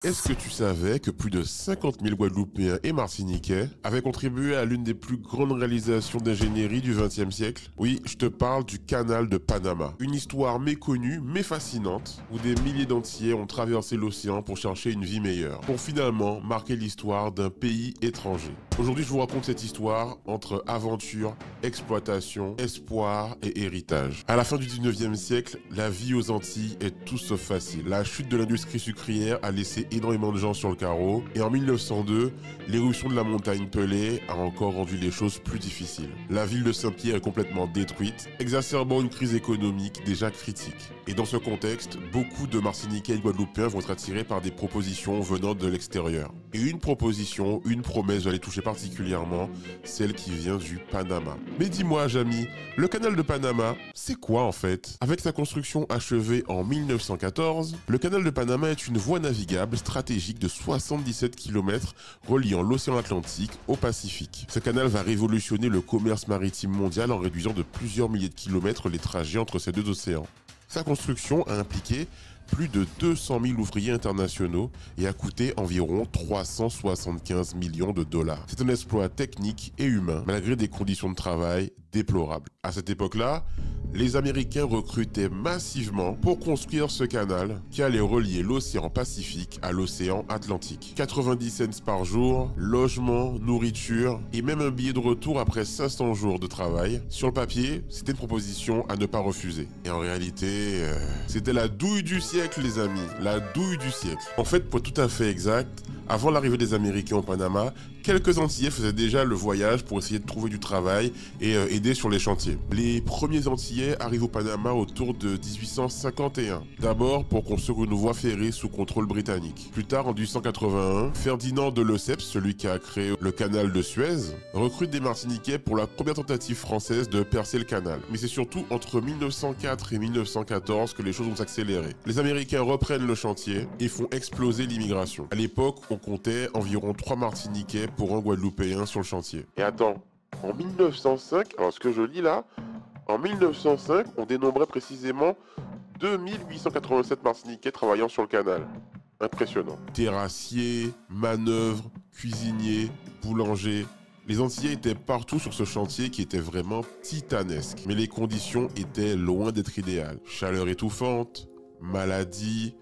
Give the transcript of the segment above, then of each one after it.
Est-ce que tu savais que plus de 50 000 Guadeloupéens et Martiniquais avaient contribué à l'une des plus grandes réalisations d'ingénierie du XXe siècle? Oui, je te parle du canal de Panama. Une histoire méconnue mais fascinante où des milliers d'Antillais ont traversé l'océan pour chercher une vie meilleure, pour finalement marquer l'histoire d'un pays étranger. Aujourd'hui, je vous raconte cette histoire entre aventure, exploitation, espoir et héritage. À la fin du 19e siècle, la vie aux Antilles est tout sauf facile. La chute de l'industrie sucrière a laissé énormément de gens sur le carreau et en 1902, l'éruption de la montagne Pelée a encore rendu les choses plus difficiles. La ville de Saint-Pierre est complètement détruite, exacerbant une crise économique déjà critique. Et dans ce contexte, beaucoup de Martiniquais et de Guadeloupéens vont être attirés par des propositions venant de l'extérieur. Et une proposition, une promesse va les toucher particulièrement, celle qui vient du Panama. Mais dis-moi, Jamy, le canal de Panama, c'est quoi en fait? Avec sa construction achevée en 1914, le canal de Panama est une voie navigable stratégique de 77 km reliant l'océan Atlantique au Pacifique. Ce canal va révolutionner le commerce maritime mondial en réduisant de plusieurs milliers de kilomètres les trajets entre ces deux océans. Sa construction a impliqué plus de 200 000 ouvriers internationaux et a coûté environ 375 millions de dollars. C'est un exploit technique et humain, malgré des conditions de travail déplorables. À cette époque-là, les Américains recrutaient massivement pour construire ce canal qui allait relier l'océan Pacifique à l'océan Atlantique. 90 cents par jour, logement, nourriture et même un billet de retour après 500 jours de travail. Sur le papier, c'était une proposition à ne pas refuser. Et en réalité, c'était la douille du siècle, les amis, la douille du siècle. En fait, pour être tout à fait exact, avant l'arrivée des Américains au Panama, quelques Antillais faisaient déjà le voyage pour essayer de trouver du travail et aider sur les chantiers. Les premiers Antillais arrivent au Panama autour de 1851. D'abord pour construire une voie ferrée sous contrôle britannique. Plus tard, en 1881, Ferdinand de Lesseps, celui qui a créé le canal de Suez, recrute des Martiniquais pour la première tentative française de percer le canal. Mais c'est surtout entre 1904 et 1914 que les choses vont s'accélérer. Les Américains reprennent le chantier et font exploser l'immigration. À l'époque, on comptait environ 3 Martiniquais pour un Guadeloupéen sur le chantier. Et attends, en 1905, alors ce que je lis là, en 1905, on dénombrait précisément 2887 Martiniquais travaillant sur le canal. Impressionnant. Terrassiers, manœuvres, cuisiniers, boulangers. Les Antillais étaient partout sur ce chantier qui était vraiment titanesque. Mais les conditions étaient loin d'être idéales. Chaleur étouffante, maladies,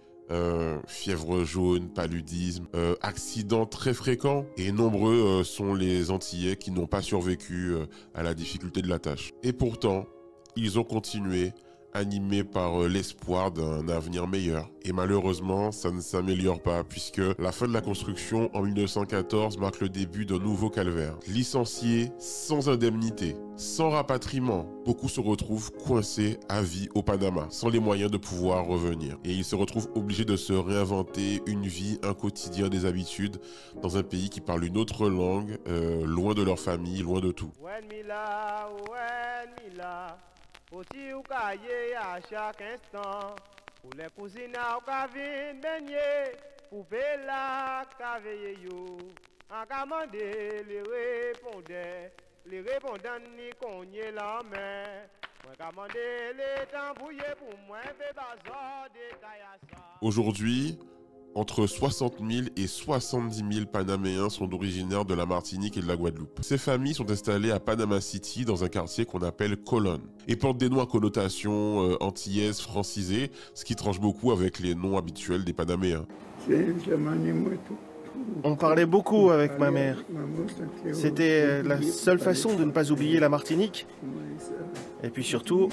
fièvre jaune, paludisme, accidents très fréquents. Et nombreux sont les Antillais qui n'ont pas survécu à la difficulté de la tâche. Et pourtant, ils ont continué, animés par l'espoir d'un avenir meilleur. Et malheureusement, ça ne s'améliore pas, puisque la fin de la construction en 1914 marque le début d'un nouveau calvaire. Licenciés, sans indemnité, sans rapatriement, beaucoup se retrouvent coincés à vie au Panama, sans les moyens de pouvoir revenir. Et ils se retrouvent obligés de se réinventer une vie, un quotidien, des habitudes, dans un pays qui parle une autre langue, loin de leur famille, loin de tout. Aussi ou cahier à chaque instant, pour les cousines au cavine baigner, pour la caveye yo, en commandé les répondants ni cogné la main, moi commandé les tambouillés pour moi, bébazor détail à ça. Aujourd'hui, entre 60 000 et 70 000 Panaméens sont originaires de la Martinique et de la Guadeloupe. Ces familles sont installées à Panama City dans un quartier qu'on appelle Colón et portent des noms à connotation antillaise francisée, ce qui tranche beaucoup avec les noms habituels des Panaméens. On parlait beaucoup avec ma mère. C'était la seule façon de ne pas oublier la Martinique. Et puis surtout,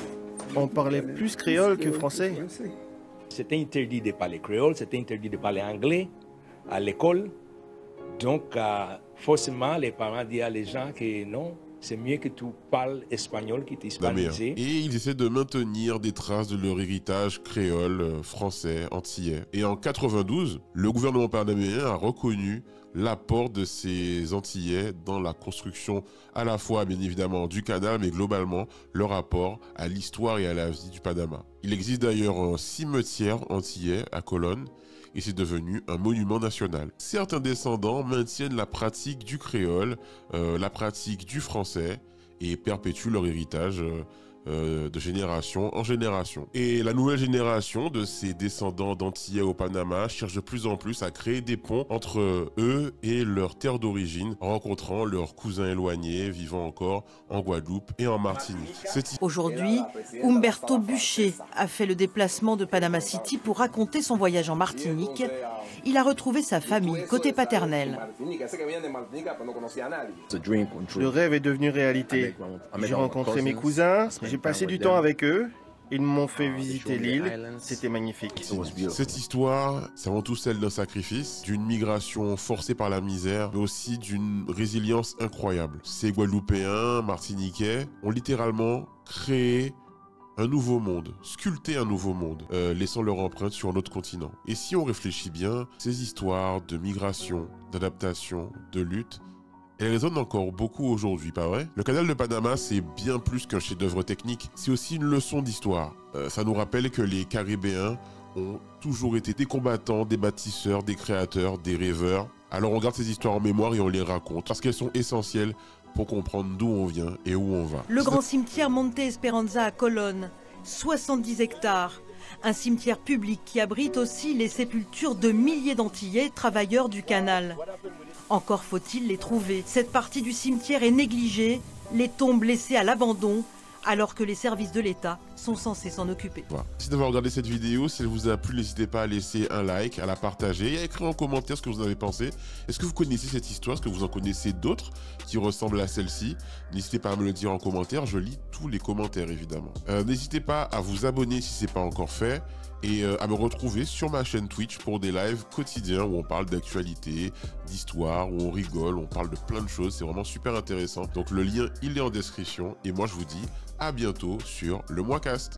on parlait plus créole que français. C'était interdit de parler créole, c'était interdit de parler anglais à l'école. Donc, forcément, les parents disent à les gens que non, c'est mieux que tu parles espagnol, qui t'hispanisé. Et ils essaient de maintenir des traces de leur héritage créole, français, antillais. Et en 92, le gouvernement panaméen a reconnu l'apport de ces Antillais dans la construction à la fois, bien évidemment, du canal, mais globalement, leur apport à l'histoire et à la vie du Panama. Il existe d'ailleurs un cimetière antillais à Colón et c'est devenu un monument national. Certains descendants maintiennent la pratique du créole, la pratique du français et perpétuent leur héritage de génération en génération. Et la nouvelle génération de ces descendants d'Antillais au Panama cherche de plus en plus à créer des ponts entre eux et leur terre d'origine, rencontrant leurs cousins éloignés vivant encore en Guadeloupe et en Martinique. Aujourd'hui, Humberto Buchet a fait le déplacement de Panama City pour raconter son voyage en Martinique. Il a retrouvé sa famille, côté paternel. Le rêve est devenu réalité. J'ai rencontré mes cousins, j'ai passé du temps avec eux. Ils m'ont fait visiter l'île, c'était magnifique. Cette histoire, c'est avant tout celle d'un sacrifice, d'une migration forcée par la misère, mais aussi d'une résilience incroyable. Ces Guadeloupéens, Martiniquais, ont littéralement créé un nouveau monde, sculpté un nouveau monde, laissant leur empreinte sur notre continent. Et si on réfléchit bien, ces histoires de migration, d'adaptation, de lutte, elles résonnent encore beaucoup aujourd'hui, pas vrai? Le canal de Panama, c'est bien plus qu'un chef-d'œuvre technique, c'est aussi une leçon d'histoire. Ça nous rappelle que les Caribéens ont toujours été des combattants, des bâtisseurs, des créateurs, des rêveurs. Alors on garde ces histoires en mémoire et on les raconte, parce qu'elles sont essentielles pour comprendre d'où on vient et où on va. Le grand cimetière Monte Esperanza à Colonne, 70 hectares. Un cimetière public qui abrite aussi les sépultures de milliers d'Antillais, travailleurs du canal. Encore faut-il les trouver. Cette partie du cimetière est négligée, les tombes laissées à l'abandon, alors que les services de l'État sont censés s'en occuper. Voilà. Merci d'avoir regardé cette vidéo. Si elle vous a plu, n'hésitez pas à laisser un like, à la partager et à écrire en commentaire ce que vous en avez pensé. Est-ce que vous connaissez cette histoire? Est-ce que vous en connaissez d'autres qui ressemblent à celle-ci? N'hésitez pas à me le dire en commentaire. Je lis tous les commentaires, évidemment. N'hésitez pas à vous abonner si ce n'est pas encore fait. Et à me retrouver sur ma chaîne Twitch pour des lives quotidiens où on parle d'actualité, d'histoire, où on rigole, on parle de plein de choses. C'est vraiment super intéressant. Donc le lien, il est en description. Et moi, je vous dis à bientôt sur le Moicast.